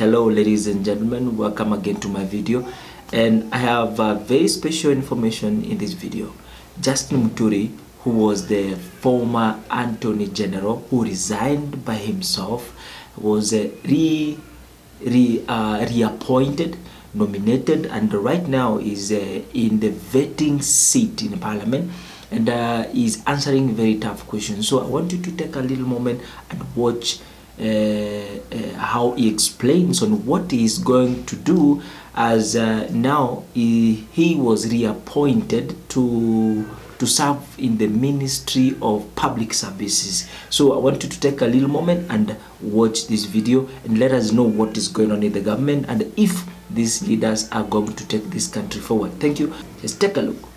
Hello ladies and gentlemen, welcome again to my video, and I have very special information in this video. Justin Muturi, who was the former Attorney General who resigned by himself, was reappointed, nominated, and right now is in the vetting seat in Parliament, and is answering very tough questions. So I want you to take a little moment and watch how he explains on what he is going to do, as now he was reappointed to serve in the Ministry of Public Services. So I want you to take a little moment and watch this video and let us know what is going on in the government and if these leaders are going to take this country forward. Thank you. Just take a look.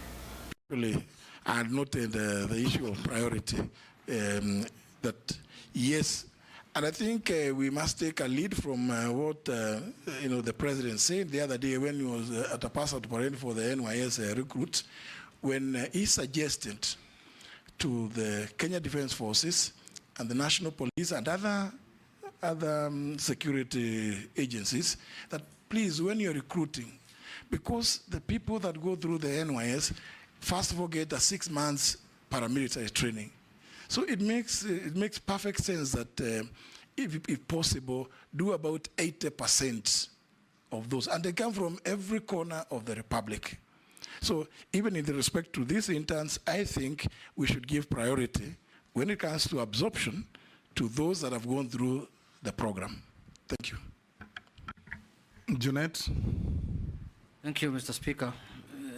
Really, I had noted the issue of priority, that yes, and I think we must take a lead from what the president said the other day when he was at a passport parade for the NYS recruits, when he suggested to the Kenya Defense Forces and the National Police and other security agencies that please, when you're recruiting, because the people that go through the NYS first of all get a 6 months paramilitary training. So it makes perfect sense that if possible, do about 80% of those. And they come from every corner of the Republic. So even in respect to these interns, I think we should give priority when it comes to absorption to those that have gone through the program. Thank you. Junet. Thank you, Mr. Speaker.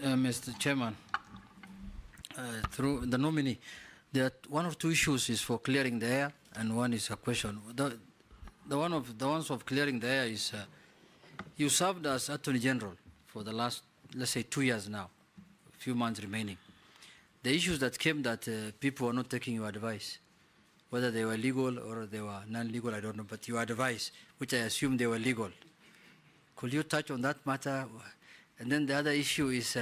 Mr. Chairman, through the nominee, there are one or two issues is for clearing the air, and one is a question. The ones of clearing the air is you served as Attorney General for the last, let's say, 2 years now, a few months remaining. The issues that came that people were not taking your advice, whether they were legal or they were non-legal, I don't know, but your advice, which I assume they were legal. Could you touch on that matter? And then the other issue is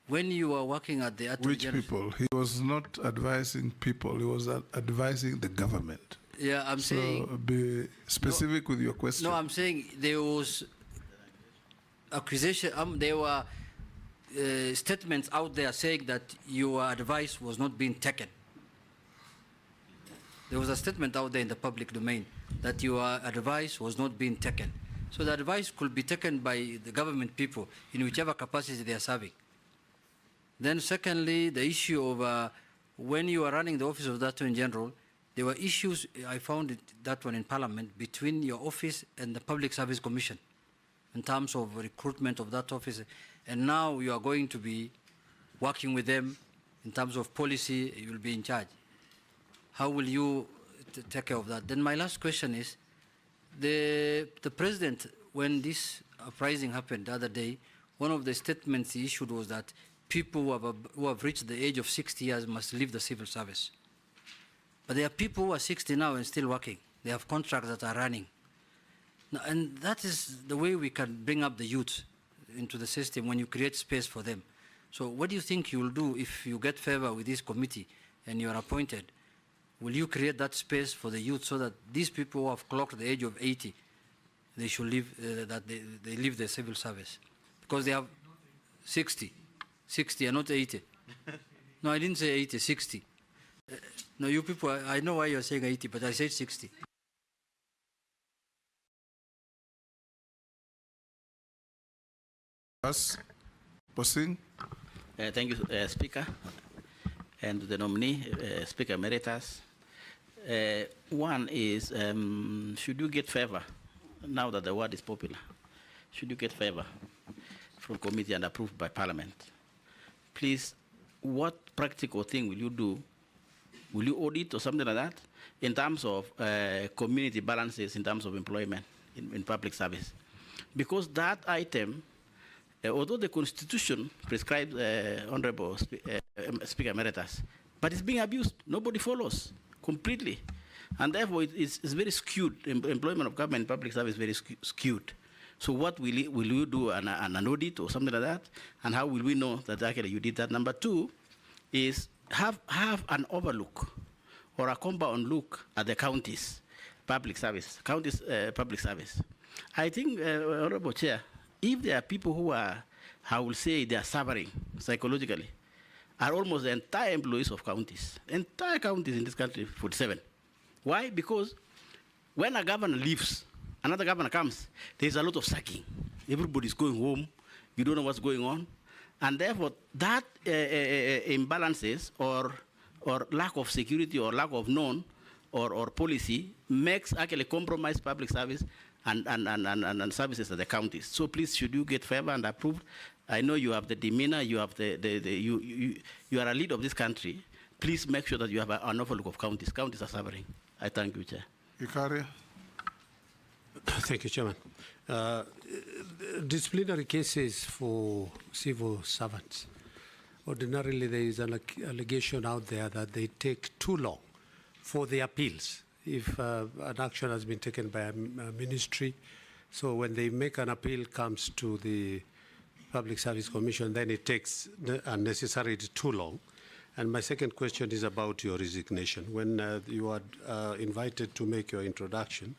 when you were working at the Attorney General. Which people? He was not advising people, he was advising the government. Yeah, I'm saying. So be specific with your question. No, I'm saying there was accusation, there were statements out there saying that your advice was not being taken. There was a statement out there in the public domain that your advice was not being taken. So the advice could be taken by the government people in whichever capacity they are serving. Then secondly, the issue of when you are running the office of the Attorney General, there were issues, I found that one in Parliament, between your office and the Public Service Commission in terms of recruitment of that office. And now you are going to be working with them in terms of policy, you will be in charge. How will you take care of that? Then my last question is, the president, when this uprising happened the other day, one of the statements he issued was that people who have reached the age of 60 years must leave the civil service. But there are people who are 60 now and still working. They have contracts that are running. Now, and that is the way we can bring up the youth into the system when you create space for them. So what do you think you will do if you get favor with this committee and you are appointed? Will you create that space for the youth so that these people who have clocked the age of 80, they should leave, that they leave the civil service? Because they have 60 and not 80. No, I didn't say 80, 60. No, you people, I know why you're saying 80, but I said 60. Us, Posing. Thank you, Speaker, and the nominee, Speaker Emeritus. One is, should you get favor, now that the word is popular, should you get favor from committee and approved by Parliament? Please, what practical thing will you do? Will you audit or something like that in terms of community balances in terms of employment in public service? Because that item, although the Constitution prescribes Honorable Speaker Emeritus, but it's being abused. Nobody follows completely. And therefore, it's very skewed. Employment of government in public service is very skewed. So what will you do, an audit or something like that? And how will we know that actually you did that? Number two is have an overlook or a compound look at the counties' public service, I think, Honorable Chair, if there are people who are, I will say, they are suffering psychologically, are almost the entire employees of counties. Entire counties in this country, 47. Why? Because when a governor leaves, another governor comes, there's a lot of sacking. Everybody's going home. You don't know what's going on. And therefore, that imbalances or lack of security or lack of known or policy makes actually compromise public service and services at the counties. So please, should you get favor and approved, I know you have the demeanor, you have you are a leader of this country. Please make sure that you have an awful lot of counties. Counties are suffering. I thank you, Chair. Ikaria. Thank you, Chairman. Disciplinary cases for civil servants. Ordinarily, there is an allegation out there that they take too long for the appeals. If an action has been taken by a ministry, so when they make an appeal comes to the Public Service Commission, then it takes unnecessarily too long. And my second question is about your resignation. When you are invited to make your introduction,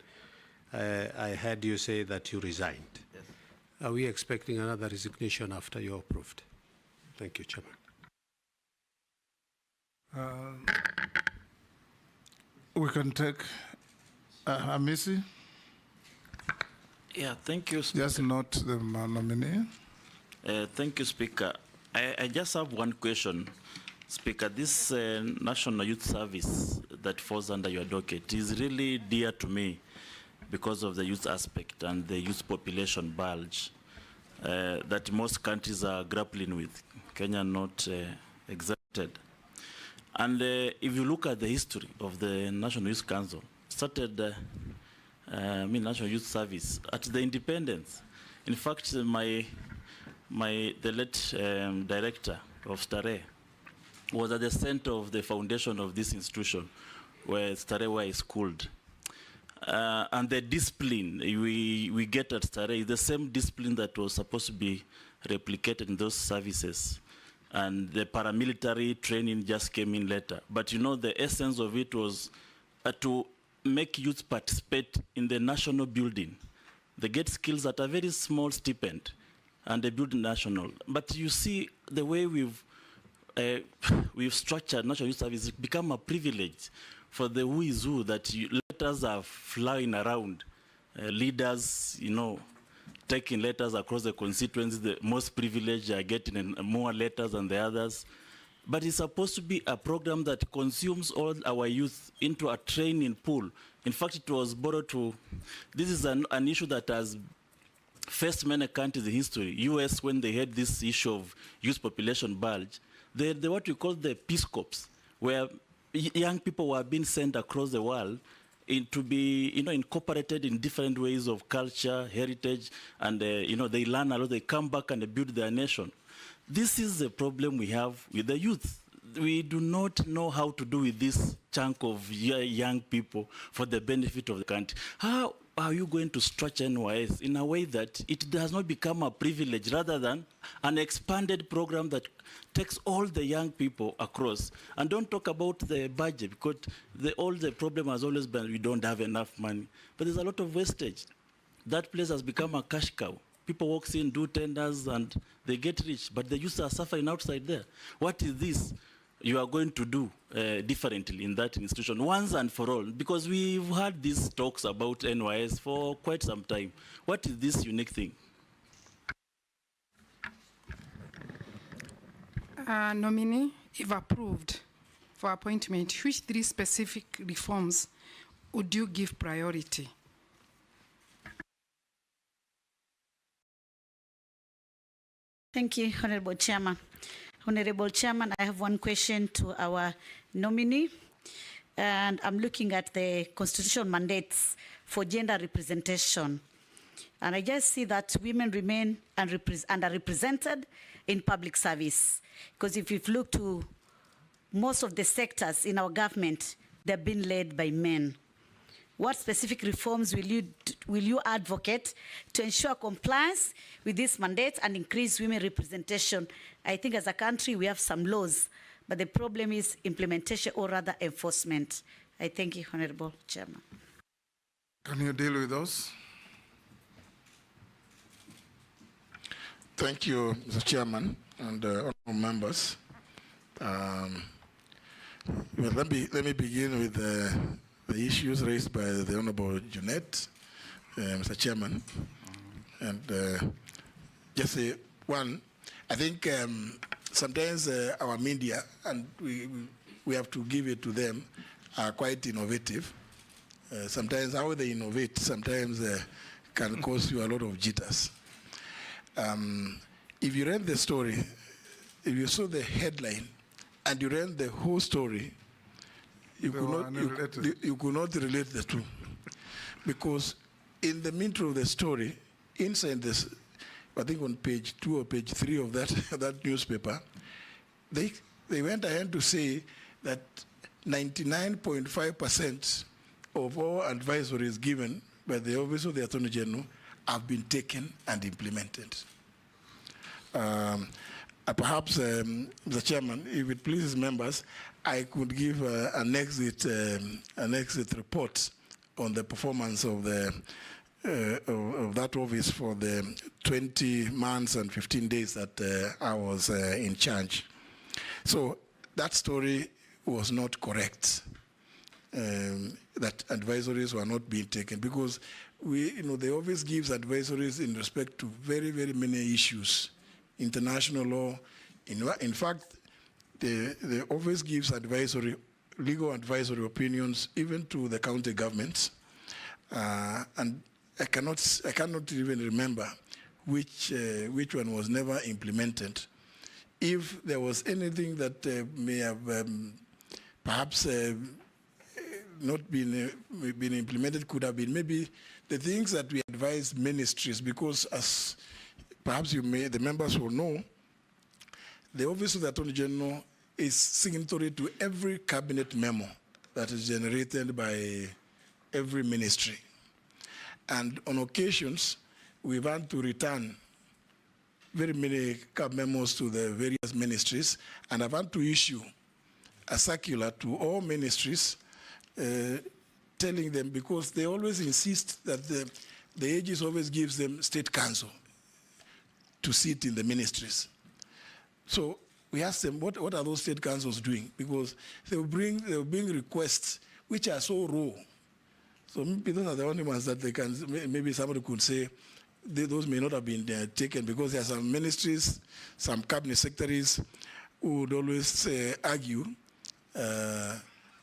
I heard you say that you resigned. Yes. Are we expecting another resignation after you're approved? Thank you, Chairman. We can take Amisi. Yeah, thank you, Speaker. Just not the nominee. Thank you, Speaker. I just have one question, Speaker. This National Youth Service that falls under your docket is really dear to me because of the youth aspect and the youth population bulge that most countries are grappling with, Kenya not exempted. And if you look at the history of the National Youth Council, started National Youth Service at the independence. In fact, the late director of Stare was at the center of the foundation of this institution, where Stare is schooled. And the discipline we get at Stare is the same discipline that was supposed to be replicated in those services. And the paramilitary training just came in later. But you know, the essence of it was to make youth participate in the national building. They get skills at a very small stipend, and they build national. But you see, the way we've structured National Youth Service, it's become a privilege for the who is who, that letters are flying around. Leaders, you know, taking letters across the constituency. The most privileged are getting more letters than the others. But it's supposed to be a program that consumes all our youth into a training pool. In fact, it was borrowed to, this is an issue that has faced many countries in history. US, when they had this issue of youth population bulge, they what we call the Peace Corps, where young people were being sent across the world to be, incorporated in different ways of culture, heritage, and, they learn a lot, they come back and they build their nation. This is the problem we have with the youth. We do not know how to do with this chunk of young people for the benefit of the country. How are you going to structure NYS in a way that it does not become a privilege rather than an expanded program that takes all the young people across? And don't talk about the budget, because all the problem has always been we don't have enough money. But there's a lot of wastage. That place has become a cash cow. People walk in, do tenders, and they get rich, but the youth are suffering outside there. What is this you are going to do differently in that institution, once and for all? Because we've had these talks about NYS for quite some time. What is this unique thing? Nominee, if approved for appointment, which 3 specific reforms would you give priority? Thank you, Honorable Chairman. Honorable Chairman, I have one question to our nominee, and I'm looking at the constitutional mandates for gender representation. And I just see that women remain underrepresented in public service. Because if you look to most of the sectors in our government, they've been led by men. What specific reforms will you advocate to ensure compliance with these mandates and increase women representation? I think as a country we have some laws, but the problem is implementation or rather enforcement. I thank you, Honorable Chairman. Can you deal with those? Thank you, Mr. Chairman and honorable members. Well, let me begin with the issues raised by the Honorable Junet, Mr. Chairman. And just say one, I think sometimes our media, and we have to give it to them, are quite innovative. Sometimes how they innovate sometimes can cause you a lot of jitters. If you read the story, if you saw the headline and you read the whole story, you could not relate the two. Because in the middle of the story, inside this, I think on page 2 or page 3 of that newspaper, they went ahead to say that 99.5% of all advisories given by the Office of the Attorney General have been taken and implemented. Perhaps, Mr. Chairman, if it pleases members, I could give an exit report on the performance of that office for the 20 months and 15 days that I was in charge. So that story was not correct. That advisories were not being taken, because the office gives advisories in respect to very, very many issues, international law. In fact, the office gives legal advisory opinions even to the county governments, and I cannot even remember which one was never implemented. If there was anything that may have perhaps not been implemented, could have been maybe the things that we advise ministries, because as perhaps the members will know, the Office of the Attorney General is signatory to every cabinet memo that is generated by every ministry. And on occasions, we've had to return very many memos to the various ministries, and I've had to issue a circular to all ministries telling them, because they always insist that the AGs always gives them state council to sit in the ministries. So we asked them, what are those state councils doing? Because they will bring requests which are so raw. So maybe those are the only ones that they can, maybe somebody could say, those may not have been taken, because there are some ministries, some cabinet secretaries who would always argue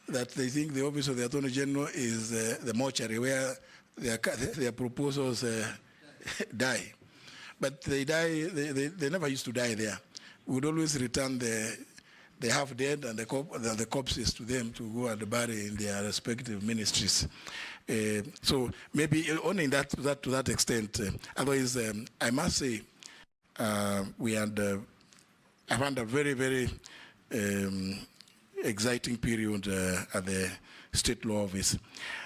that they think the Office of the Attorney General is the mortuary where their proposals die. But they never used to die there. We would always return the half dead and the corpses to them to go and bury in their respective ministries. So maybe only to that extent. Otherwise, I must say, I've had a very, very exciting period at the State Law Office.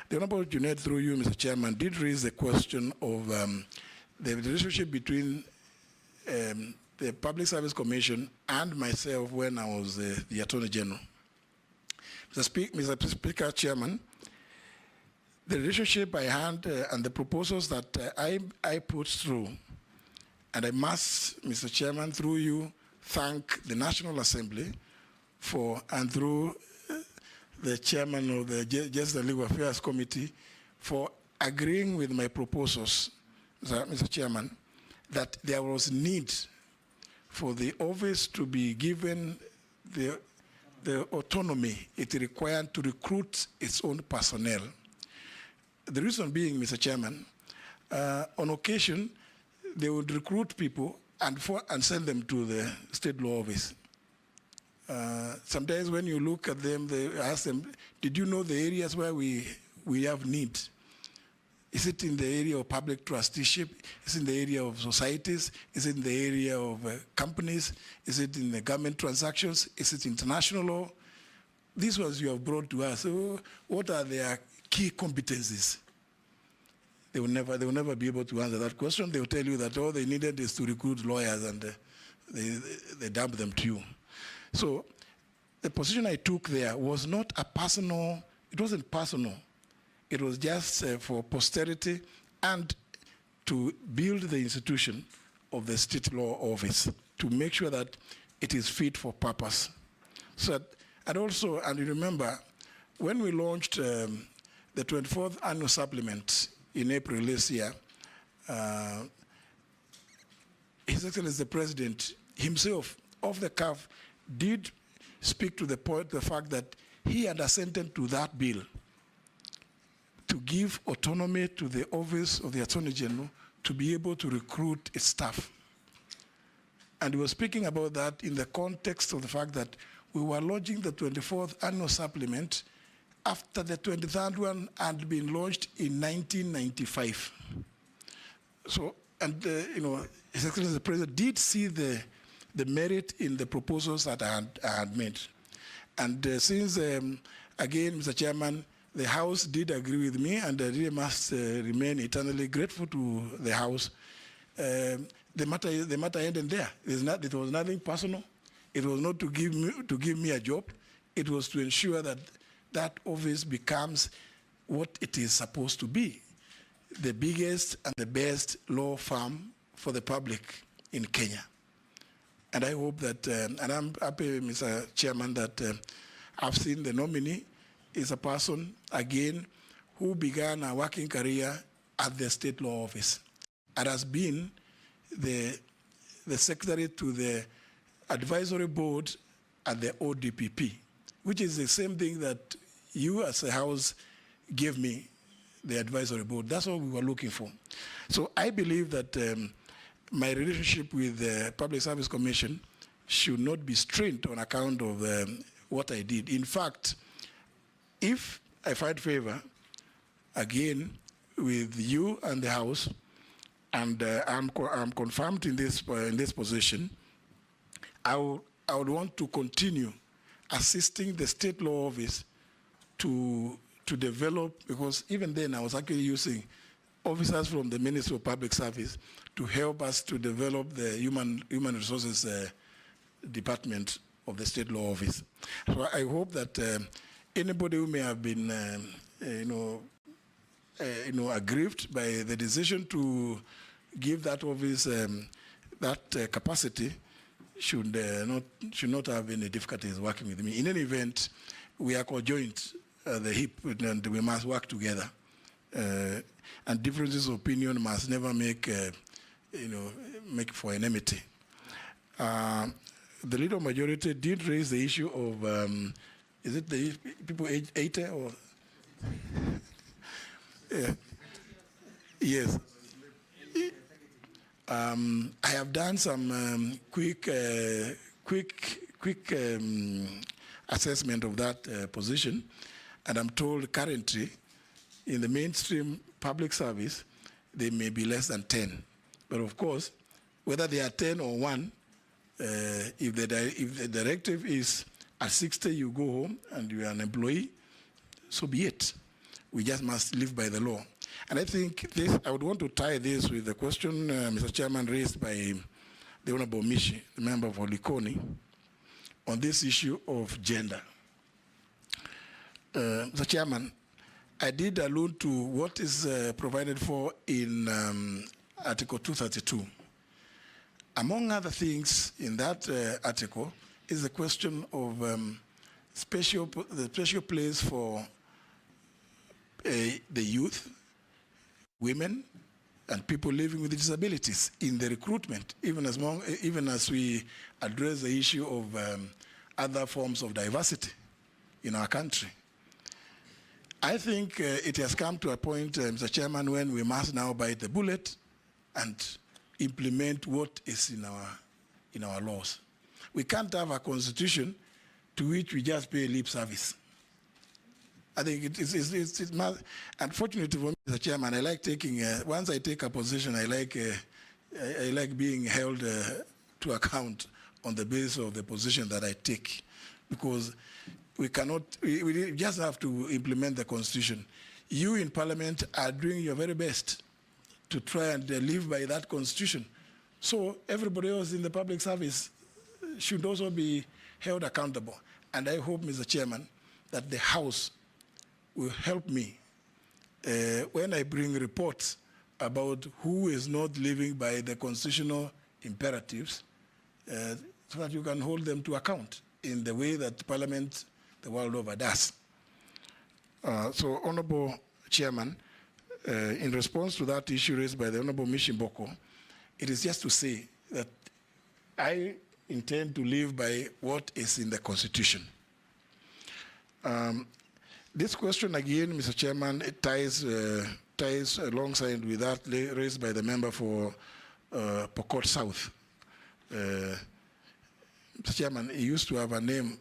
The Honorable Junet, through you, Mr. Chairman, did raise the question of the relationship between the Public Service Commission and myself when I was the Attorney General. Mr. Speaker, Chairman, the relationship I had and the proposals that I put through, and I must, Mr. Chairman, through you, thank the National Assembly for, and through the chairman of the Justice and Legal Affairs Committee for agreeing with my proposals, Mr. Chairman, that there was need for the office to be given the autonomy it required to recruit its own personnel. The reason being, Mr. Chairman, on occasion, they would recruit people and send them to the State Law Office. Sometimes when you look at them, they ask them, did you know the areas where we have need? Is it in the area of public trusteeship? Is it in the area of societies? Is it in the area of companies? Is it in the government transactions? Is it international law? These ones you have brought to us. So what are their key competencies? They will never be able to answer that question. They will tell you that all they needed is to recruit lawyers, and they dump them to you. So the position I took there was not a personal, it wasn't personal. It was just for posterity and to build the institution of the state law office to make sure that it is fit for purpose. So, and you remember, when we launched the 24th annual supplement in April this year, His Excellency the President himself, off the cuff, did speak to the fact that he had assented to that bill to give autonomy to the Office of the Attorney General to be able to recruit its staff. And he was speaking about that in the context of the fact that we were launching the 24th annual supplement after the 23rd one had been launched in 1995. So, and His Excellency the President did see the merit in the proposals that I had made. And since, again, Mr. Chairman, the House did agree with me, and I really must remain eternally grateful to the House. The matter ended there. It was nothing personal. It was not to give me a job. It was to ensure that that office becomes what it is supposed to be, the biggest and the best law firm for the public in Kenya. And I hope that, and I'm happy, Mr. Chairman, that I've seen the nominee is a person, again, who began a working career at the state law office and has been the secretary to the advisory board at the ODPP, which is the same thing that you as a House gave me, the advisory board. That's what we were looking for. So I believe that my relationship with the Public Service Commission should not be strained on account of what I did. In fact, if I find favor, again, with you and the House, and I'm confirmed in this position, I would want to continue assisting the state law office to develop, because even then I was actually using officers from the Ministry of Public Service to help us to develop the human resources department of the state law office. So I hope that anybody who may have been, aggrieved by the decision to give that office that capacity should not have any difficulties working with me. In any event, we are conjoined at the hip, and we must work together. And differences of opinion must never make for enmity. The leader majority did raise the issue of, is it the people age 80 or? Yeah. Yes. I have done some quick assessment of that position, and I'm told currently in the mainstream public service, they may be less than 10. But of course, whether they are 10 or 1, if the directive is at 60, you go home and you are an employee, so be it. We just must live by the law. And I think this, I would want to tie this with the question, Mr. Chairman, raised by the Honorable Mishi, the member for Likoni, on this issue of gender. Mr. Chairman, I did allude to what is provided for in Article 232. Among other things in that article is the question of the special place for the youth, women, and people living with disabilities in the recruitment, even as we address the issue of other forms of diversity in our country. I think it has come to a point, Mr. Chairman, when we must now bite the bullet and implement what is in our laws. We can't have a constitution to which we just pay lip service. I think it's unfortunately for me, Mr. Chairman, I like taking, once I take a position, I like being held to account on the basis of the position that I take, because we just have to implement the Constitution. You in Parliament are doing your very best to try and live by that Constitution. So everybody else in the public service should also be held accountable. And I hope, Mr. Chairman, that the House will help me when I bring reports about who is not living by the constitutional imperatives so that you can hold them to account in the way that Parliament the world over does. So, Honorable Chairman, in response to that issue raised by the Honorable Mishimboko, it is just to say that I intend to live by what is in the Constitution. This question again, Mr. Chairman, it ties alongside with that raised by the member for Pokot South. Mr. Chairman, he used to have a name.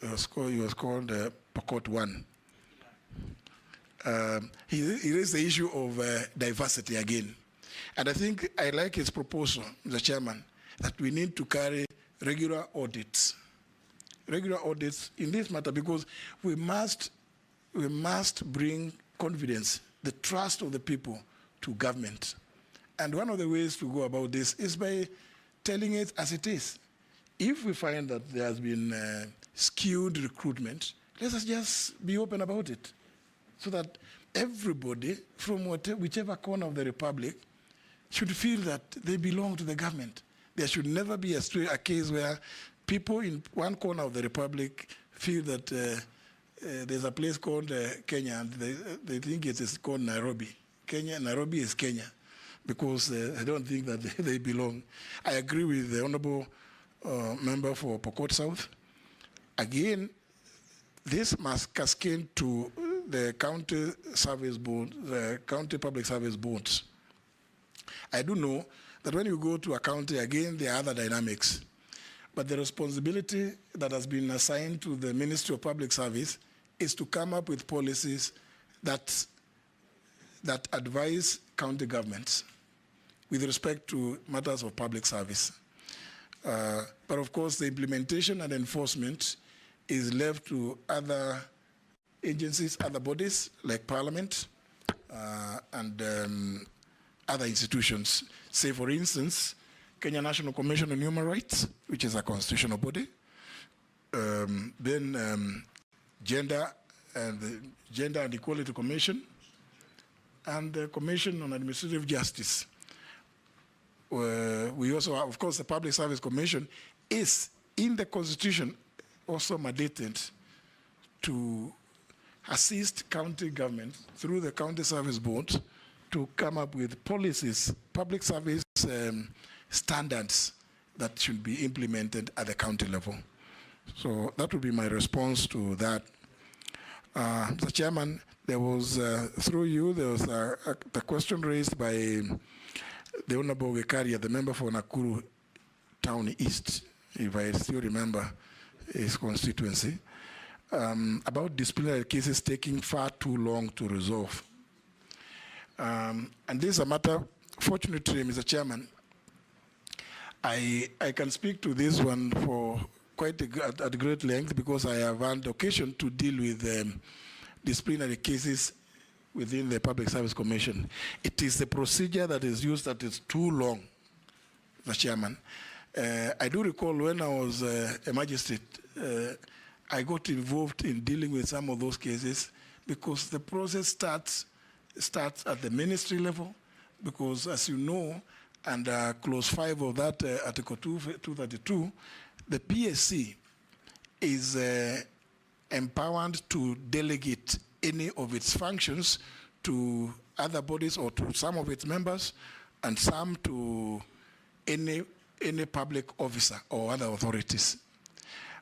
He was called Pokot 1. He raised the issue of diversity again. And I think I like his proposal, Mr. Chairman, that we need to carry regular audits in this matter, because we must bring confidence, the trust of the people to government. And one of the ways to go about this is by telling it as it is. If we find that there has been skewed recruitment, let us just be open about it, so that everybody from whichever corner of the Republic should feel that they belong to the government. There should never be a case where people in one corner of the Republic feel that there's a place called Kenya, and they think it is called Nairobi. Nairobi is Kenya, because I don't think that they belong. I agree with the Honorable member for Pokot South. Again, this must cascade to the county service board, the county public service boards. I do know that when you go to a county, again, there are other dynamics. But the responsibility that has been assigned to the Ministry of Public Service is to come up with policies that advise county governments with respect to matters of public service. But of course, the implementation and enforcement is left to other agencies, other bodies like Parliament and other institutions. Say, for instance, Kenya National Commission on Human Rights, which is a constitutional body. Then Gender and Equality Commission, and the Commission on Administrative Justice. We also have, of course, the Public Service Commission is in the Constitution also mandated to assist county government through the County Service Board to come up with policies, public service standards that should be implemented at the county level. So that would be my response to that. Mr. Chairman, there was, through you, there was the question raised by the Honorable Wekaria, the member for Nakuru Town East, if I still remember his constituency, about disciplinary cases taking far too long to resolve. And this is a matter, fortunately, Mr. Chairman, I can speak to this one for quite at great length, because I have had occasion to deal with disciplinary cases within the Public Service Commission. It is the procedure that is used that is too long, Mr. Chairman. I do recall when I was a magistrate, I got involved in dealing with some of those cases because the process starts at the ministry level, because as you know, under clause 5 of that Article 232, the PSC is empowered to delegate any of its functions to other bodies or to some of its members, and some to any public officer or other authorities.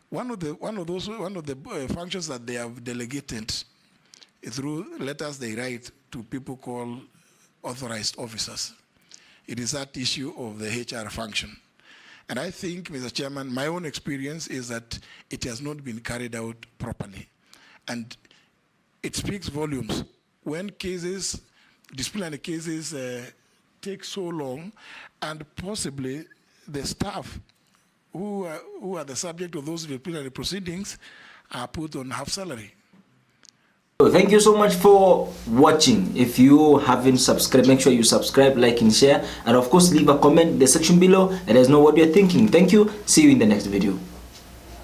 One of the functions that they have delegated is through letters they write to people called authorized officers. It is that issue of the HR function. And I think, Mr. Chairman, my own experience is that it has not been carried out properly. And it speaks volumes when cases, disciplinary cases, take so long, and possibly the staff who are the subject of those disciplinary proceedings are put on half salary. Thank you so much for watching. If you haven't subscribed, make sure you subscribe, like and share, and of course leave a comment in the section below and let us know what you're thinking. Thank you. See you in the next video.